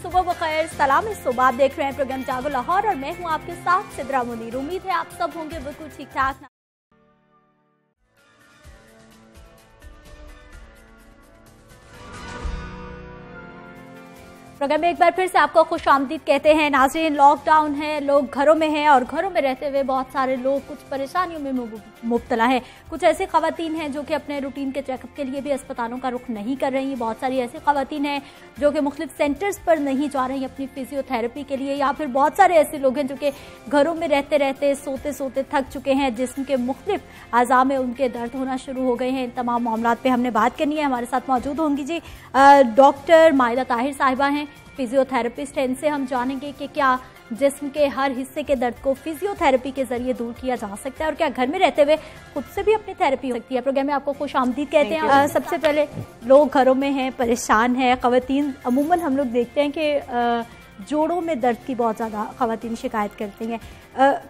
सुबह बखैर, सलाम सुबह। आप देख रहे हैं प्रोग्राम जागो लाहौर और मैं हूं आपके साथ सिद्रा मुनीर। उम्मीद है आप सब होंगे बिल्कुल ठीक ठाक। प्रोग्राम में एक बार फिर से आपको खुशामदीद कहते हैं। नाज़रीन, लॉकडाउन है, लोग घरों में हैं और घरों में रहते हुए बहुत सारे लोग कुछ परेशानियों में मुब्तला हैं। कुछ ऐसी ख़वातीन हैं जो कि अपने रूटीन के चेकअप के लिए भी अस्पतालों का रुख नहीं कर रही। बहुत सारी ऐसी ख़वातीन हैं जो कि मुख्तलिफ सेंटर्स पर नहीं जा रही अपनी फिजियोथेरेपी के लिए, या फिर बहुत सारे ऐसे लोग हैं जो कि घरों में रहते रहते सोते सोते थक चुके हैं, जिस्म के मुख्तलिफ अज़ा में उनके दर्द होना शुरू हो गए हैं। इन तमाम मामलात पे हमने बात करनी है। हमारे साथ मौजूद होंगी जी डॉक्टर माहिदा ताहिर साहिबा हैं, फिजियोथेरेपिस्ट हैं। इनसे हम जानेंगे कि क्या जिस्म के हर हिस्से के दर्द को फिजियोथेरेपी के जरिए दूर किया जा सकता है और क्या घर में रहते हुए खुद से भी अपनी थेरेपी हो सकती है। प्रोग्राम में आपको खुशामदीद कहते हैं। सबसे पहले, लोग घरों में हैं, परेशान हैं, ख़वातीन अमूमन हम लोग देखते हैं कि जोड़ों में दर्द की बहुत ज़्यादा ख़वातीन शिकायत करती हैं।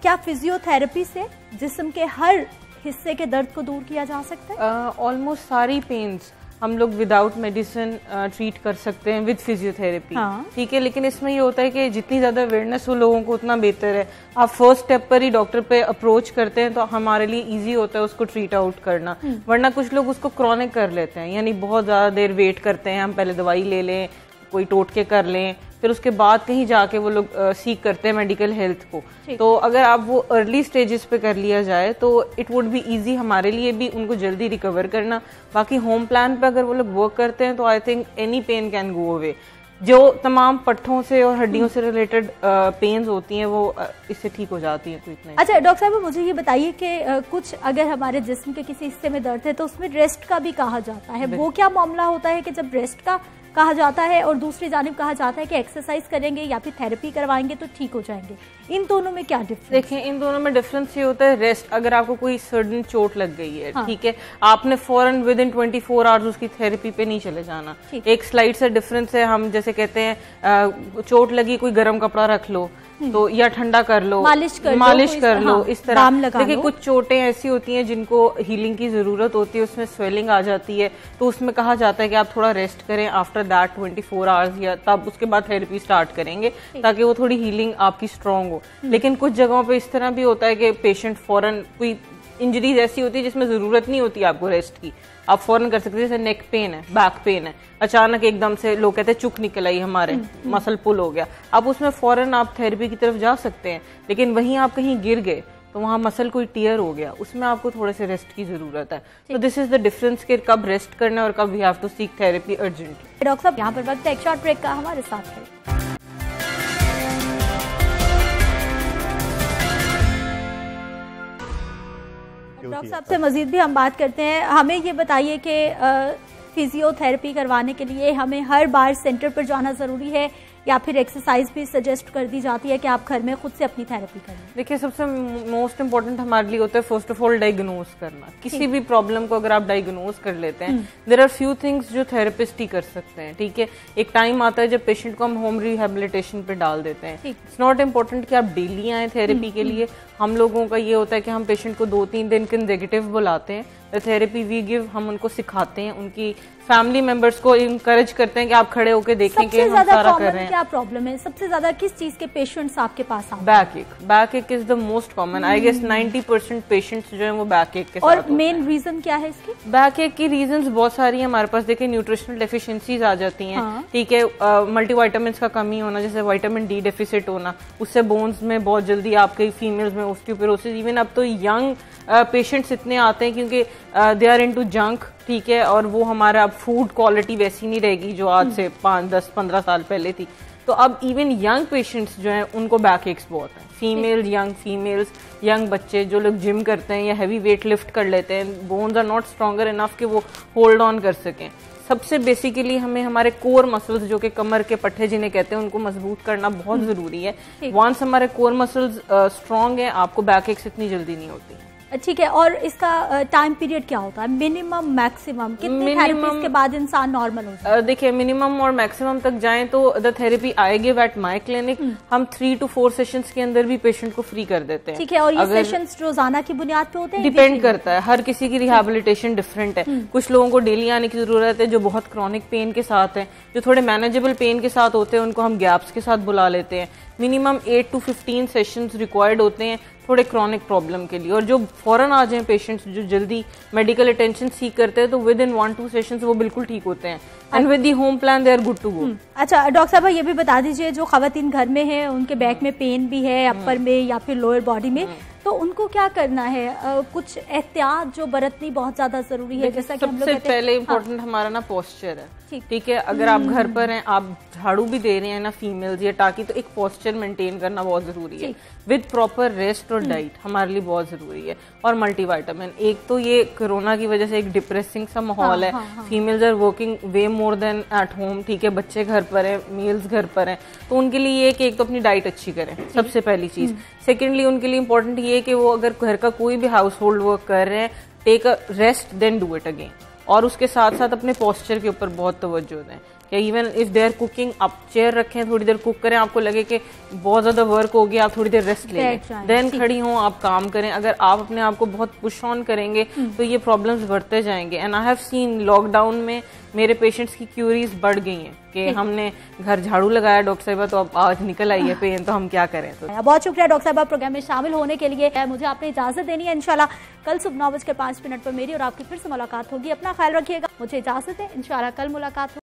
क्या फिजियोथेरेपी से जिस्म के हर हिस्से के दर्द को दूर किया जा सकता है? ऑलमोस्ट सारी पेन्स हम लोग विदाउट मेडिसिन ट्रीट कर सकते हैं विद फिजियोथेरेपी। ठीक है, लेकिन इसमें ये होता है कि जितनी ज्यादा अवेयरनेस हो लोगों को उतना बेहतर है। आप फर्स्ट स्टेप पर ही डॉक्टर पे अप्रोच करते हैं तो हमारे लिए इजी होता है उसको ट्रीट आउट करना। वरना कुछ लोग उसको क्रॉनिक कर लेते हैं, यानी बहुत ज्यादा देर वेट करते हैं, हम पहले दवाई ले लें, कोई टोटके कर लें, फिर उसके बाद कहीं जाके वो लोग सीख करते हैं मेडिकल हेल्थ को। तो अगर आप वो अर्ली स्टेजेस पे कर लिया जाए तो इट वुड बी इजी हमारे लिए भी उनको जल्दी रिकवर करना। बाकी होम प्लान पे अगर वो लोग वर्क करते हैं तो I think any pain can go away. जो तमाम पट्ठों से और हड्डियों से रिलेटेड पेन्स होती हैं वो इससे ठीक हो जाती हैं। तो इतना। अच्छा डॉक्टर साहब, मुझे ये बताइए कि कुछ अगर हमारे जिस्म के किसी हिस्से में दर्द है तो उसमें रेस्ट का भी कहा जाता है, वो क्या मामला होता है कि जब रेस्ट का कहा जाता है और दूसरी जानिब कहा जाता है कि एक्सरसाइज करेंगे या फिर थेरेपी करवाएंगे तो ठीक हो जाएंगे? इन दोनों में क्या डिफरेंस? देखिए, इन दोनों में डिफरेंस ये होता है, रेस्ट अगर आपको कोई सडन चोट लग गई है, ठीक है, आपने फौरन विद इन 24 आवर्स उसकी थेरेपी पे नहीं चले जाना। एक स्लाइड से डिफरेंस है। हम जैसे कहते हैं चोट लगी, कोई गर्म कपड़ा रख लो तो या ठंडा कर लो, मालिश कर लो, इस तरह। देखिए, कुछ चोटें ऐसी होती हैं जिनको हीलिंग की जरूरत होती है, उसमें स्वेलिंग आ जाती है, तो उसमें कहा जाता है कि आप थोड़ा रेस्ट करें आफ्टर दैट 24 आवर्स, या तब उसके बाद थेरेपी स्टार्ट करेंगे ताकि वो थोड़ी हीलिंग आपकी स्ट्रांग हो। लेकिन कुछ जगहों पे इस तरह भी होता है कि पेशेंट फौरन, कोई इंजरीज ऐसी होती है जिसमें जरूरत नहीं होती आपको रेस्ट की, आप फौरन कर सकते हैं। जैसे नेक पेन है, बैक पेन है, अचानक एकदम से लोग कहते हैं चुक निकल आई हमारे, मसल पुल हो गया, अब उसमें फौरन आप थेरेपी की तरफ जा सकते हैं। लेकिन वहीं आप कहीं गिर गए तो वहां मसल कोई टीयर हो गया, उसमें आपको थोड़े से रेस्ट की जरूरत है। तो दिस इज द डिफरेंस कि कब रेस्ट करना है और कब we have to seek therapy urgently. Doctor साहब, यहाँ पर वक्त है एक शॉर्ट ब्रेक का, हमारे साथ है। डॉक्टर साहब से मजीद भी हम बात करते हैं। हमें ये बताइए कि फिजियोथेरेपी करवाने के लिए हमें हर बार सेंटर पर जाना जरूरी है या फिर एक्सरसाइज भी सजेस्ट कर दी जाती है कि आप घर में खुद से अपनी थेरेपी करें? देखिए, सबसे मोस्ट इम्पोर्टेंट हमारे लिए होता है फर्स्ट ऑफ ऑल डायग्नोज करना। किसी भी प्रॉब्लम को अगर आप डायग्नोज कर लेते हैं, देयर आर फ्यू थिंग्स जो थेरेपिस्ट ही कर सकते हैं। ठीक है, एक टाइम आता है जब पेशेंट को हम होम रिहेबिलिटेशन पे डाल देते हैं। इट्स नॉट इम्पोर्टेंट कि आप डेली आए थेरेपी के लिए। हम लोगों का ये होता है कि हम पेशेंट को 2-3 दिन कंसेक्यूटिव बुलाते हैं, द थेरेपी वी गिव, हम उनको सिखाते हैं, उनकी फैमिली मेंबर्स को इनकरेज करते हैं कि आप खड़े होकर देखें कि हम सारा कर रहे हैं। क्या प्रॉब्लम है सबसे ज्यादा, किस चीज के पेशेंट्स आपके पास आते हैं? बैक एक is the most common. I guess 90% patients जो है वो बैक एक के साथ। और मेन रीजन क्या है इसकी? बैक एक की रीजंस बहुत सारी है हमारे पास। देखिए, न्यूट्रिशनल डेफिशिएंसीज आ जाती हैं, ठीक है, मल्टीविटामिन्स का कमी होना, जैसे विटामिन डी डेफिसिट होना, उससे बोन्स में बहुत जल्दी आपके फीमेल्स में ऑस्टियोपोरोसिस, इवन अब तो यंग पेशेंट्स इतने आते हैं क्योंकि दे आर इनटू जंक, ठीक है, और वो हमारा अब फूड क्वालिटी वैसी नहीं रहेगी जो आज से 5, 10, 15 साल पहले थी। तो अब इवन यंग पेशेंट्स जो हैं उनको बैक एक्स बहुत है। यंग फीमेल्स, यंग बच्चे जो लोग जिम करते हैं या हैवी वेट लिफ्ट कर लेते हैं, bones are not stronger enough कि वो होल्ड ऑन कर सकें। सबसे बेसिकली हमें हमारे कोर मसल्स जो कि कमर के पट्टे जिन्हें कहते हैं उनको मजबूत करना बहुत जरूरी है। वंस हमारे कोर मसल्स स्ट्रॉन्ग है, आपको बैक एक्स इतनी जल्दी नहीं होती। ठीक है, और इसका टाइम पीरियड क्या होता है, मिनिमम मैक्सिमम कितने थेरेपीज के बाद इंसान नॉर्मल हो जाए? देखिए मिनिमम और मैक्सिमम तक जाएं तो the therapy I give at my clinic हम 3 to 4 सेशंस के अंदर भी पेशेंट को फ्री कर देते हैं। ठीक है, और ये सेशंस रोजाना की बुनियाद पे होते हैं? डिपेंड करता है, हर किसी की रिहैबिलिटेशन डिफरेंट है। कुछ लोगों को डेली आने की जरूरत है जो बहुत क्रॉनिक पेन के साथ है, जो थोड़े मैनेजेबल पेन के साथ होते हैं उनको हम गैप्स के साथ बुला लेते हैं। मिनिमम 8 to 15 सेशंस रिक्वायर्ड होते हैं थोड़े क्रॉनिक प्रॉब्लम के लिए, और जो फौरन आ जाए पेशेंट्स जो जल्दी मेडिकल अटेंशन सीख करते हैं तो विद इन 1-2 सेशंस वो बिल्कुल ठीक होते हैं, and with the home plan they are good to go. अच्छा डॉक्टर साहब ये भी बता दीजिए, जो खवातीन घर में है उनके बैक में पेन भी है, अपर में या फिर लोअर बॉडी में, तो उनको क्या करना है? कुछ एहतियात जो बरतनी बहुत ज्यादा जरूरी है, जैसा कि हम लोग सबसे पहले इम्पोर्टेंट हमारा ना पोस्चर है। ठीक है, अगर आप घर पर हैं, आप झाड़ू भी दे रहे हैं ना फीमेल्स या टाकी, तो एक पोस्चर मेंटेन करना बहुत जरूरी है विद प्रॉपर रेस्ट और डाइट हमारे लिए बहुत जरूरी है, और मल्टीविटामिन। एक तो ये कोरोना की वजह से एक डिप्रेसिंग सा माहौल है, females are working way more than at home. ठीक है, बच्चे घर पर हैं, मेल्स घर पर हैं, तो उनके लिए ये कि एक तो अपनी डाइट अच्छी करें, सबसे पहली चीज। सेकेंडली उनके लिए इम्पोर्टेंट ये कि वो अगर घर का कोई भी हाउस होल्ड वर्क कर रहे हैं, take a rest then do it again, और उसके साथ साथ अपने पोस्चर के ऊपर बहुत तवज्जो दें। या even if they are cooking, आप चेयर रखें, थोड़ी देर कुक करें, आपको लगे कि बहुत ज्यादा वर्क हो गया, आप थोड़ी देर रेस्ट लें, देन खड़ी हों, आप काम करें। अगर आप अपने आप को बहुत पुश ऑन करेंगे तो ये प्रॉब्लम्स बढ़ते जाएंगे। And I have seen lockdown में मेरे पेशेंट्स की क्यूरीज बढ़ गई हैं कि हमने घर झाड़ू लगाया डॉक्टर साहिबा, तो अब आज निकल आई है पेन, तो हम क्या करें। तो बहुत शुक्रिया डॉक्टर साहिबा प्रोग्राम में शामिल होने के लिए। मुझे आपने इजाजत देनी है, इंशाल्लाह कल सुबह 9:05 पर मेरी और आपकी फिर से मुलाकात होगी। अपना ख्याल रखिएगा, मुझे इजाजत है, इंशाल्लाह कल मुलाकात होगी।